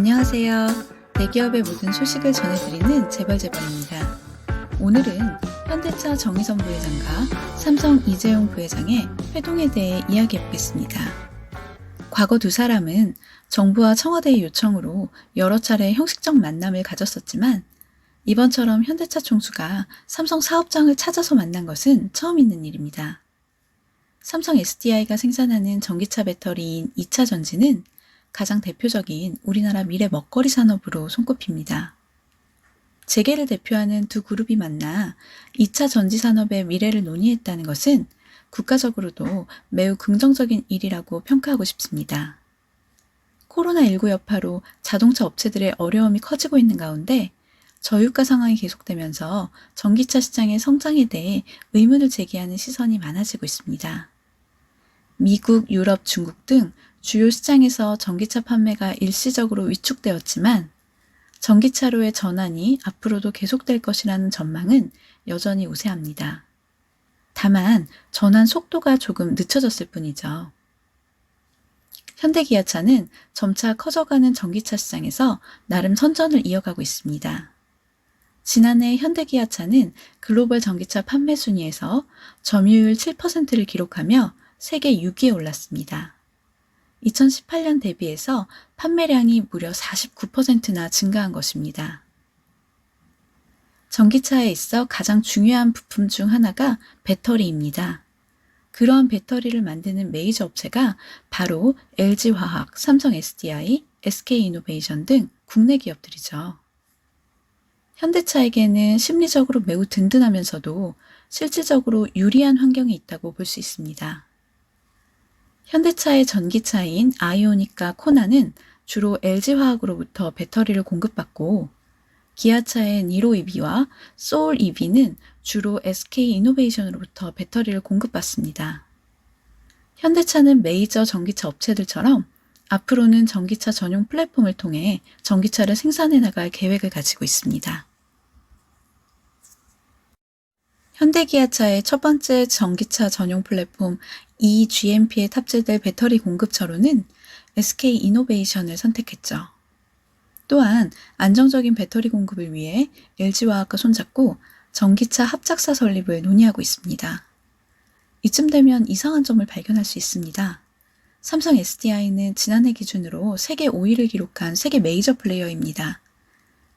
안녕하세요. 대기업의 모든 소식을 전해드리는 재벌입니다. 오늘은 현대차 정의선 부회장과 삼성 이재용 부회장의 회동에 대해 이야기해보겠습니다. 과거 두 사람은 정부와 청와대의 요청으로 여러 차례 형식적 만남을 가졌었지만 이번처럼 현대차 총수가 삼성 사업장을 찾아서 만난 것은 처음 있는 일입니다. 삼성 SDI가 생산하는 전기차 배터리인 2차 전지는 가장 대표적인 우리나라 미래 먹거리 산업으로 손꼽힙니다. 재계를 대표하는 두 그룹이 만나 2차 전지 산업의 미래를 논의했다는 것은 국가적으로도 매우 긍정적인 일이라고 평가하고 싶습니다. 코로나19 여파로 자동차 업체들의 어려움이 커지고 있는 가운데 저유가 상황이 계속되면서 전기차 시장의 성장에 대해 의문을 제기하는 시선이 많아지고 있습니다. 미국, 유럽, 중국 등 주요 시장에서 전기차 판매가 일시적으로 위축되었지만 전기차로의 전환이 앞으로도 계속될 것이라는 전망은 여전히 우세합니다. 다만 전환 속도가 조금 늦춰졌을 뿐이죠. 현대기아차는 점차 커져가는 전기차 시장에서 나름 선전을 이어가고 있습니다. 지난해 현대기아차는 글로벌 전기차 판매 순위에서 점유율 7%를 기록하며 세계 6위에 올랐습니다. 2018년 대비해서 판매량이 무려 49%나 증가한 것입니다. 전기차에 있어 가장 중요한 부품 중 하나가 배터리입니다. 그러한 배터리를 만드는 메이저 업체가 바로 LG화학, 삼성 SDI, SK이노베이션 등 국내 기업들이죠. 현대차에게는 심리적으로 매우 든든하면서도 실질적으로 유리한 환경이 있다고 볼 수 있습니다. 현대차의 전기차인 아이오닉과 코나는 주로 LG화학으로부터 배터리를 공급받고 기아차의 니로 EV와 소울 EV는 주로 SK이노베이션으로부터 배터리를 공급받습니다. 현대차는 메이저 전기차 업체들처럼 앞으로는 전기차 전용 플랫폼을 통해 전기차를 생산해 나갈 계획을 가지고 있습니다. 현대기아차의 첫 번째 전기차 전용 플랫폼 eGMP에 탑재될 배터리 공급처로는 SK이노베이션을 선택했죠. 또한 안정적인 배터리 공급을 위해 LG화학과 손잡고 전기차 합작사 설립을 논의하고 있습니다. 이쯤 되면 이상한 점을 발견할 수 있습니다. 삼성 SDI는 지난해 기준으로 세계 5위를 기록한 세계 메이저 플레이어입니다.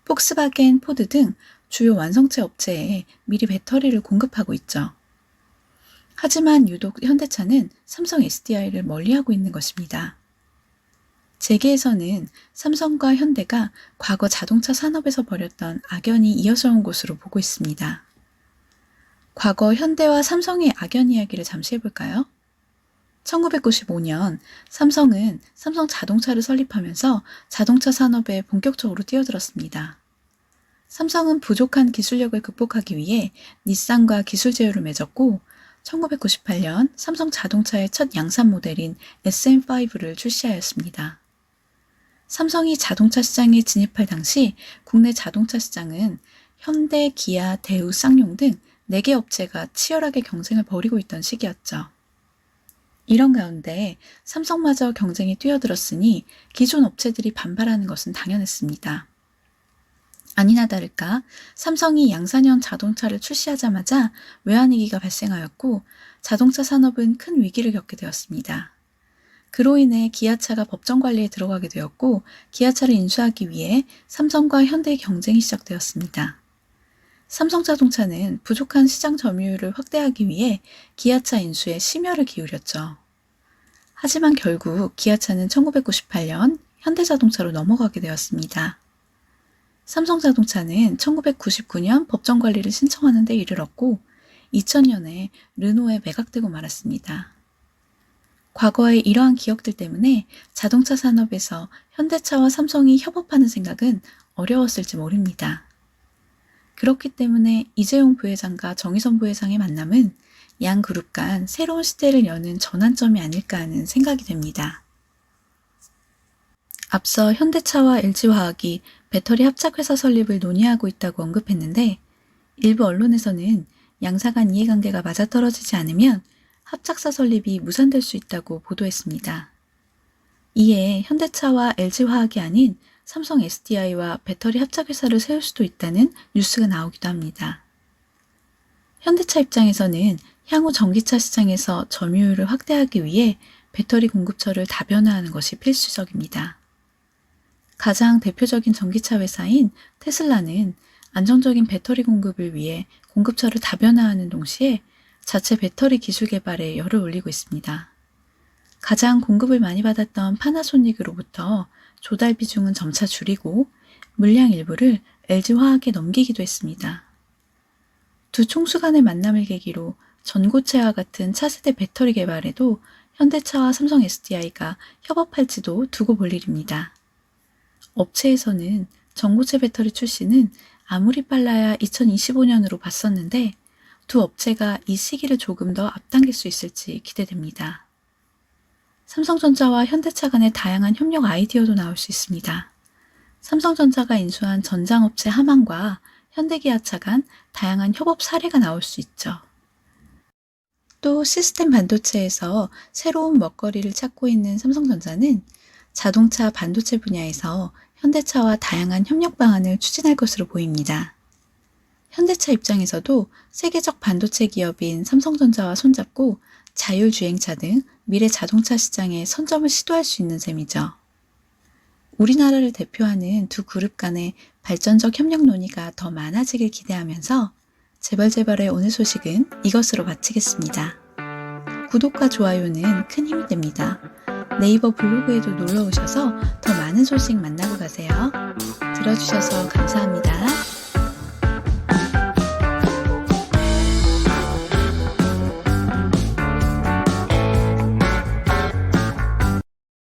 폭스바겐, 포드 등 주요 완성체 업체에 미리 배터리를 공급하고 있죠. 하지만 유독 현대차는 삼성 SDI를 멀리하고 있는 것입니다. 재계에서는 삼성과 현대가 과거 자동차 산업에서 벌였던 악연이 이어져 온 것으로 보고 있습니다. 과거 현대와 삼성의 악연 이야기를 잠시 해볼까요? 1995년 삼성은 삼성 자동차를 설립하면서 자동차 산업에 본격적으로 뛰어들었습니다. 삼성은 부족한 기술력을 극복하기 위해 닛산과 기술 제휴를 맺었고 1998년 삼성 자동차의 첫 양산 모델인 SM5를 출시하였습니다. 삼성이 자동차 시장에 진입할 당시 국내 자동차 시장은 현대, 기아, 대우, 쌍용 등 4개 업체가 치열하게 경쟁을 벌이고 있던 시기였죠. 이런 가운데 삼성마저 경쟁에 뛰어들었으니 기존 업체들이 반발하는 것은 당연했습니다. 아니나 다를까 삼성이 양산형 자동차를 출시하자마자 외환위기가 발생하였고 자동차 산업은 큰 위기를 겪게 되었습니다. 그로 인해 기아차가 법정 관리에 들어가게 되었고 기아차를 인수하기 위해 삼성과 현대의 경쟁이 시작되었습니다. 삼성자동차는 부족한 시장 점유율을 확대하기 위해 기아차 인수에 심혈을 기울였죠. 하지만 결국 기아차는 1998년 현대자동차로 넘어가게 되었습니다. 삼성자동차는 1999년 법정 관리를 신청하는 데 이르렀고 2000년에 르노에 매각되고 말았습니다. 과거의 이러한 기억들 때문에 자동차 산업에서 현대차와 삼성이 협업하는 생각은 어려웠을지 모릅니다. 그렇기 때문에 이재용 부회장과 정의선 부회장의 만남은 양 그룹 간 새로운 시대를 여는 전환점이 아닐까 하는 생각이 됩니다. 앞서 현대차와 LG화학이 배터리 합작회사 설립을 논의하고 있다고 언급했는데 일부 언론에서는 양사 간 이해관계가 맞아떨어지지 않으면 합작사 설립이 무산될 수 있다고 보도했습니다. 이에 현대차와 LG화학이 아닌 삼성 SDI와 배터리 합작 회사를 세울 수도 있다는 뉴스가 나오기도 합니다. 현대차 입장에서는 향후 전기차 시장에서 점유율을 확대하기 위해 배터리 공급처를 다변화하는 것이 필수적입니다. 가장 대표적인 전기차 회사인 테슬라는 안정적인 배터리 공급을 위해 공급처를 다변화하는 동시에 자체 배터리 기술 개발에 열을 올리고 있습니다. 가장 공급을 많이 받았던 파나소닉으로부터 조달 비중은 점차 줄이고 물량 일부를 LG화학에 넘기기도 했습니다. 두 총수 간의 만남을 계기로 전고체와 같은 차세대 배터리 개발에도 현대차와 삼성 SDI가 협업할지도 두고 볼 일입니다. 업체에서는 전고체 배터리 출시는 아무리 빨라야 2025년으로 봤었는데 두 업체가 이 시기를 조금 더 앞당길 수 있을지 기대됩니다. 삼성전자와 현대차 간의 다양한 협력 아이디어도 나올 수 있습니다. 삼성전자가 인수한 전장업체 하만과 현대기아차 간 다양한 협업 사례가 나올 수 있죠. 또 시스템 반도체에서 새로운 먹거리를 찾고 있는 삼성전자는 자동차 반도체 분야에서 현대차와 다양한 협력 방안을 추진할 것으로 보입니다. 현대차 입장에서도 세계적 반도체 기업인 삼성전자와 손잡고 자율주행차 등 미래 자동차 시장에 선점을 시도할 수 있는 셈이죠. 우리나라를 대표하는 두 그룹 간의 발전적 협력 논의가 더 많아지길 기대하면서 재벌의 오늘 소식은 이것으로 마치겠습니다. 구독과 좋아요는 큰 힘이 됩니다. 네이버 블로그에도 놀러 오셔서 더 많은 소식 만나고 가세요. 들어주셔서 감사합니다.